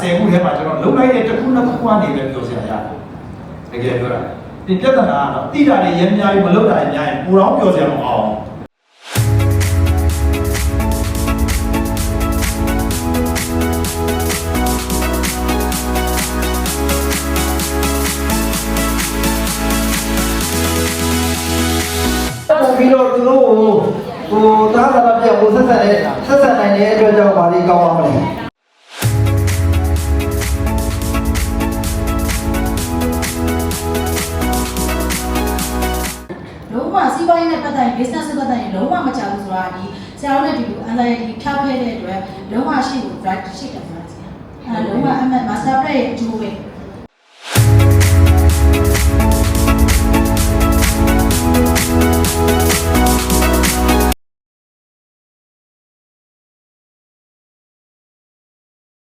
10ခုထဲမှာကျွန်တော်လုံးလိုက်တဲ့တစ်ခုနှစ်ခုကနေပဲပြောစရာရတယ်တကယ်ပြောတာဒီပြဿနာကတော့တိတာတွေရမ်းများပြီးမလုပ်တာတွေများရင်ပူတော့ပြောစရာမအောင်ပြီးတော့သူတို့ဟိုသားသာပြဟိုဆက်ဆက်နိုင်တဲ့အတွက်ကြောင့်ဗာလေးကောင်းအောင်လေလုံးဝစီးပွားရေးနဲ့ပတ်သက်ရင် business နဲ့ပတ်သက်ရင်လုံးဝမချဘူးဆိုတာဒီဆရာတို့နဲ့ဒီလို anxiety ဖြောက်ခဲ့တဲ့အတွက်လုံးဝရှိကို right ရှိတယ်ဆိုတာဆရာအဲလုံးဝ master plan ရဲ့အကျိုးပဲ